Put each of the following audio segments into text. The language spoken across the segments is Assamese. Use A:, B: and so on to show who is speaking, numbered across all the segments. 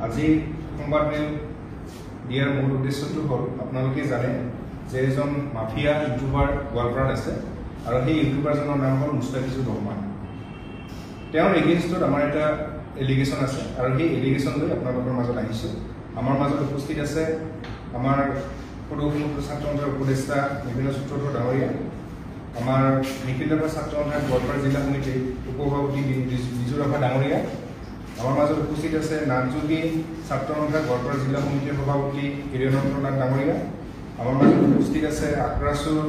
A: আজি সংবাদ মেল দিয়াৰ মূল উদ্দেশ্যটো হ'ল আপোনালোকে জানে যে এজন মাফিয়া ইউটিউবাৰ গোৱালপাৰাত আছে আৰু সেই ইউটিউবাৰজনৰ নাম হ'ল মুস্তাফিজুৰ ৰহমান। তেওঁৰ এগেইনষ্টত আমাৰ এটা এলিগেশ্যন আছে আৰু সেই এলিগেশ্যন লৈ আপোনালোকৰ মাজত আহিছোঁ। আমাৰ মাজত উপস্থিত আছে আমাৰ সদৌ ছাত্ৰ সন্থাৰ উপদেষ্টা বিভিন্ন সূত্ৰধৰ ডাঙৰীয়া, আমাৰ নিখিল দাস ছাত্ৰ সন্থাৰ গোৱালপাৰা জিলা সমিতিৰ উপসভাপতি বিজু ৰাভা ডাঙৰীয়া, আমাৰ মাজত উপস্থিত আছে নাগযোগী ছাত্ৰ সন্থাৰ গোৱালপাৰা জিলা সমিতিৰ সভাপতি হীৰেন্দ্ৰ নাথ ডাঙৰীয়া, আমাৰ মাজত উপস্থিত আছে আক্ৰাছুৰ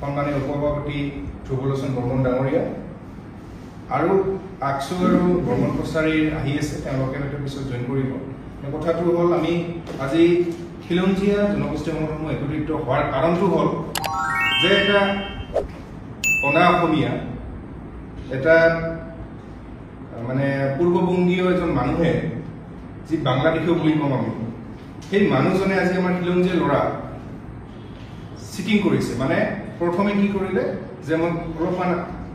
A: সন্মানীয় উপসভাপতি ধ্ৰুৱলোচন বৰ্মন ডাঙৰীয়া, আৰু আকচু আৰু বৰ্মন কছাৰী আহি আছে, তেওঁলোকে হয়তো পিছত জইন কৰিব। কথাটো হ'ল আমি আজি খিলঞ্জীয়া জনগোষ্ঠী সংগঠনসমূহ একত্ৰিত হোৱাৰ কাৰণটো হ'ল যে এটা অনা অসমীয়া এটা মানে পূৰ্ববংগীয় এজন মানুহে যি বাংলাদেশীয় বুলি কম আমি, সেই মানুহজনে আজি আমাৰ খিলঞ্জীয়া ল'ৰা চিটিং কৰিছে। মানে প্ৰথমে কি কৰিলে যে মই অলপমান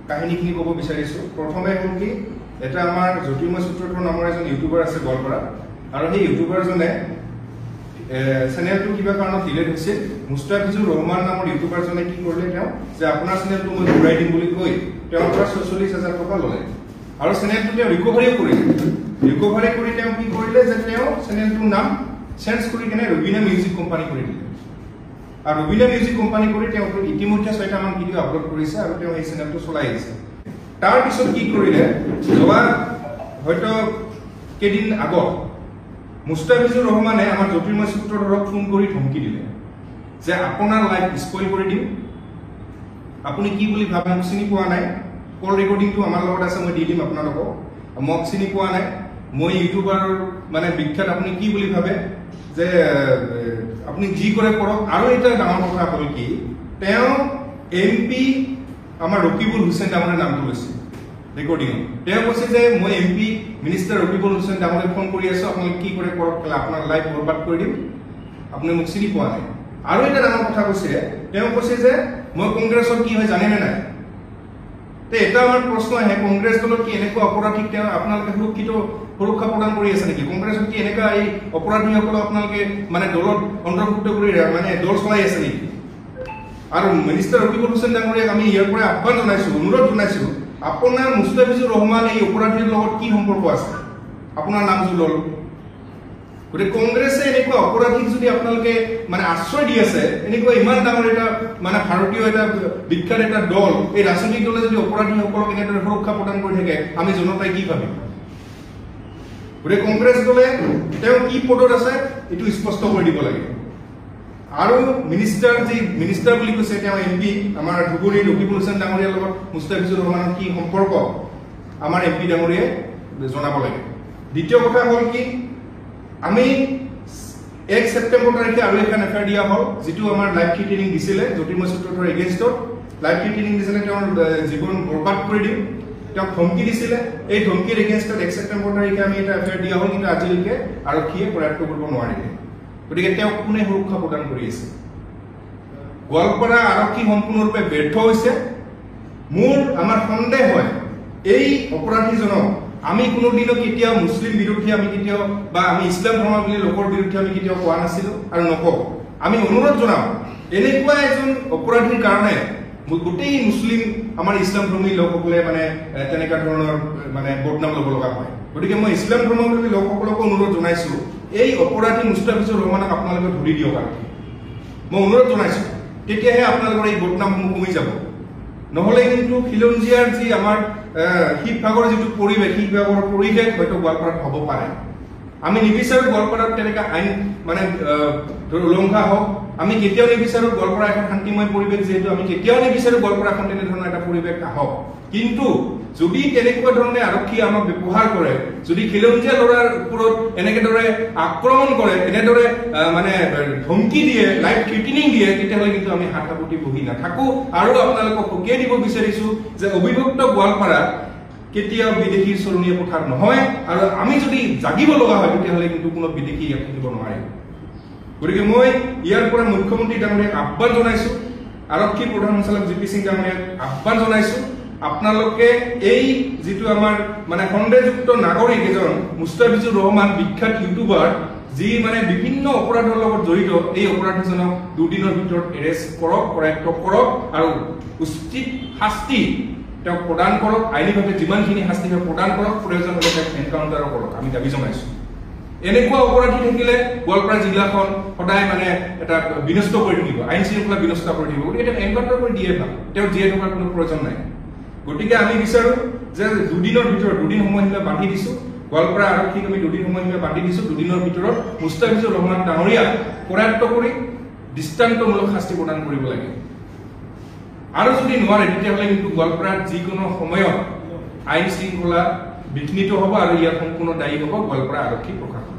A: কাহিনীখিনি ক'ব বিচাৰিছোঁ। প্ৰথমে হ'ল কি, এটা আমাৰ জ্যোতিৰ্ময় সূত্ৰধৰ নামৰ এজন ইউটিউবাৰ আছে গোৱালপাৰা, আৰু সেই ইউটিউবাৰজনে চেনেলটো কিবা কাৰণত ডিলেট হৈছিল। মুস্তাফিজুৰ ৰহমান নামৰ ইউটিউবাৰজনে কি কৰিলে, তেওঁ যে আপোনাৰ চেনেলটো মই ঘূৰাই দিম বুলি কৈ তেওঁৰ পৰা ৪৬,০০০ টকা ল'লে আৰু চেনেলটো তেওঁ ৰিকভাৰীও কৰিলে। ৰিকভাৰী কৰি তেওঁ কি কৰিলে যে তেওঁ চেনেলটোৰ নাম চেঞ্জ কৰি কেনে ৰবিনা মিউজিক কোম্পানী কৰি দিলে, আৰু ৰবিনা মিউজিক কোম্পানী কৰি তেওঁ ইতিমধ্যে ৬টামান ভিডিঅ' আপলোড কৰিছে আৰু তেওঁ এই চেনেলটো চলাই আহিছে। তাৰপিছত কি কৰিলে, যোৱা হয়তো কেইদিন আগত মুস্তাফিজুৰ ৰহমানে আমাৰ জ্যোতিৰ্ময় সূত্ৰধৰক ফোন কৰি ধমকি দিলে যে আপোনাৰ লাইফ স্পইল কৰি দিম, আপুনি কি বুলি ভাবে, মোক চিনি পোৱা নাই, কল ৰেকৰ্ডিংটো আমাৰ লগত আছে, মই দি দিম আপোনালোকক, মোক চিনি পোৱা নাই, মই ইউটিউবাৰ মানে বিখ্যাত, আপুনি কি বুলি ভাবে, যে আপুনি যি কৰে কৰক। আৰু এটা ডাঙৰ কথা হ'ল কি, তেওঁ MP আমাৰ ৰকিবুল হুছেইন ডাঙৰীয়াৰ নামটো লৈছে ৰেকৰ্ডিঙত। তেওঁ কৈছে যে মই MP মিনিষ্টাৰ ৰকিবুল হুছেইন ডাঙৰীয়াক ফোন কৰি আছো, আপোনালোকে কি কৰে কৰক, আপোনাৰ লাইফ বৰবাদ কৰি দিম, আপুনি মোক চিনি পোৱা নাই। আৰু এটা ডাঙৰ কথা কৈছে, তেওঁ কৈছে যে মই কংগ্ৰেছৰ কি হয় জানেনে নাই। এটা আমাৰ প্ৰশ্ন আহে, কংগ্ৰেছ দলত কি এনেকুৱা অপৰাধীক তেওঁ আপোনালোকে সুৰক্ষা প্ৰদান কৰি আছে নেকি? কংগ্ৰেছত কি এনেকুৱা এই অপৰাধীসকলক আপোনালোকে মানে দলত অন্তৰ্ভুক্ত কৰি মানে দল চলাই আছে নেকি? আৰু মিনিষ্টাৰ ৰকিবুল হুছেইন ডাঙৰীয়াক আমি ইয়াৰ পৰা আহ্বান জনাইছো, অনুৰোধ জনাইছো, আপোনাৰ মুস্তাফিজুৰ ৰহমান এই অপৰাধীৰ লগত কি সম্পৰ্ক আছে, আপোনাৰ নাম জুলল। গতিকে কংগ্ৰেছে এনেকুৱা অপৰাধীক যদি আপোনালোকে মানে আশ্ৰয় দি আছে, এনেকুৱা ইমান ডাঙৰ এটা মানে ভাৰতীয় এটা বিখ্যাত এটা দল, এই ৰাজনৈতিক দলে যদি অপৰাধীসকলক এনেদৰে সুৰক্ষা প্ৰদান কৰি থাকে, আমি জনতাই কি ভাবিম? গতিকে কংগ্ৰেছ দলে তেওঁ কি পদত আছে এইটো স্পষ্ট কৰি দিব লাগে। আৰু মিনিষ্টাৰ বুলি কৈছে, তেওঁ MP আমাৰ ধুবুৰীৰ ৰকিবুল হুছেইন ডাঙৰীয়াৰ লগত মুস্তাফিজুৰ ৰহমানৰ কি সম্পৰ্ক আমাৰ MP ডাঙৰীয়াই জনাব লাগে। দ্বিতীয় কথা হ'ল কি, আমি ১ ছেপ্টেম্বৰ তাৰিখে আৰু এখন এফআইআৰ দিয়া হ'ল, যিটো আমাৰ লাইভ থ্ৰেটেনিং দিছিলে জ্যোতিৰ্ময় সূত্ৰধৰ এগেইনষ্টত। লাইভ থ্ৰেটেনিং দিছিলে, তেওঁৰ জীৱন বৰবাদ কৰি দিম, তেওঁক ধমকি দিছিলে। এই ধমকিৰ এগেইনষ্টত ১ ছেপ্টেম্বৰ তাৰিখে আমি এটা এফআইআৰ দিয়া হ'ল, কিন্তু আজিলৈকে আৰক্ষীয়ে প্ৰয়াত্ত কৰিব নোৱাৰিলে। গতিকে তেওঁক কোনে সুৰক্ষা প্ৰদান কৰি আছে? গোৱালপাৰা আৰক্ষী সম্পূৰ্ণৰূপে ব্যৰ্থ হৈছে। আমাৰ সন্দেহ হয় এই অপৰাধীজনক আমি কোনোদিনো কেতিয়াও মুছলিম বিৰোধী আমি কেতিয়াও বা আমি ইছলাম ধৰ্মাৱলম্বী লোকৰ বিৰুদ্ধে আমি কেতিয়াও কোৱা নাছিলো আৰু নকওঁ। আমি অনুৰোধ জনাওঁ, এনেকুৱা এজন অপৰাধীৰ কাৰণে গোটেই মুছলিম আমাৰ ইছলাম ধৰ্মী লোকসকলে মানে তেনেকুৱা ধৰণৰ মানে বদনাম ল'ব লগা হয়। গতিকে মই ইছলাম ধৰ্মাৱলম্বী লোকসকলকো অনুৰোধ জনাইছো, এই অপৰাধী মুস্তাফিজুৰ ৰহমানক আপোনালোকে ধৰি দিয়ক আৰু মই অনুৰোধ জনাইছো, তেতিয়াহে আপোনালোকৰ এই বদনামসমূহ কমি যাব। নহ'লে কিন্তু খিলঞ্জীয়াৰ যি আমাৰ শিৱসাগৰ যিটো পৰিৱেশ, শিৱসাগৰৰ পৰিৱেশ হয়তো গোৱালপাৰাত হ'ব পাৰে। আমি নিবিচাৰো গোৱালপাৰাত তেনেকুৱা আইন মানে উলংঘা হওক, আমি কেতিয়াও নিবিচাৰো গোৱালপাৰা এখন শান্তিময় পৰিৱেশ, যিহেতু আমি কেতিয়াও নিবিচাৰো গোৱালপাৰা এখন তেনেধৰণৰ এটা পৰিৱেশ আহক। কিন্তু যদি তেনেকুৱা ধৰণে আৰক্ষী আমাক ব্যৱহাৰ কৰে, যদি খিলঞ্জীয়া ল'ৰাৰ ওপৰত এনেকেদৰে আক্ৰমণ কৰে, এনেদৰে মানে ধমকি দিয়ে, লাইভ থ্ৰেটেনিং দিয়ে, তেতিয়াহ'লে কিন্তু আমি হাত সাবটি বহি নাথাকো। আৰু আপোনালোকক সকীয়াই দিব বিচাৰিছো যে অবিভক্ত গোৱালপাৰা কেতিয়াও বিদেশীৰ চৰণীয়া পথাৰ নহয়, আৰু আমি যদি জাগিব লগা হয় তেতিয়াহ'লে কিন্তু কোনো বিদেশী ইয়াত থাকিব নোৱাৰে। গতিকে মই ইয়াৰ পৰা মুখ্যমন্ত্ৰী ডাঙৰীয়াক আহ্বান জনাইছো, আৰক্ষী প্ৰধান সঞ্চালক JP সিং ডাঙৰীয়াক আহ্বান জনাইছো আপোনালোকে এই যেটো আমাৰ মানে সন্দেহযুক্ত নাগৰিক এজন মুস্তাফিজুৰ ৰহমান বিখ্যাত ইউটিউবাৰ যি মানে বিভিন্ন অপৰাধৰ লগত জড়িত এই অপৰাধীজনক দুদিনৰ ভিতৰত এৰেষ্ট কৰক কৰায়ত্ব কৰক আৰু উচিত শাস্তি তেওঁক প্ৰদান কৰক আইনীভাৱে যিমানখিনি শাস্তি প্ৰদান কৰক প্ৰয়োজন হ'লে তেওঁক এনকাউণ্টাৰ কৰক আমি দাবী জনাইছো এনেকুৱা অপৰাধী থাকিলে গোৱালপাৰা জিলাখন সদায় মানে এটা বিনষ্ট কৰি থাকিব আইন শৃংখলা বিনষ্ট কৰি থাকিব গতিকে তেওঁক এনকাউণ্টাৰ কৰি দিয়ে ভাল তেওঁ জীয়াই থকাৰ কোনো প্ৰয়োজন নাই গতিকে আমি বিচাৰো যে দুদিনৰ ভিতৰত দুদিন সময়সীমা বান্ধি দিছো গোৱালপাৰা আৰক্ষীক আমি দুদিন সময়সীমা বান্ধি দিছো দুদিনৰ ভিতৰত মুস্তাফিজুৰ ৰহমান ডাঙৰীয়া কৰায়ত্ব কৰি দৃষ্টান্তমূলক শাস্তি প্ৰদান কৰিব লাগে আৰু যদি নোৱাৰে তেতিয়াহ'লে কিন্তু গোৱালপাৰাত যিকোনো সময়ত আইন শৃংখলা বিঘ্নিত হ'ব আৰু ইয়াৰ সম্পূৰ্ণ দায়ী হ'ব গোৱালপাৰা আৰক্ষী প্ৰশাসন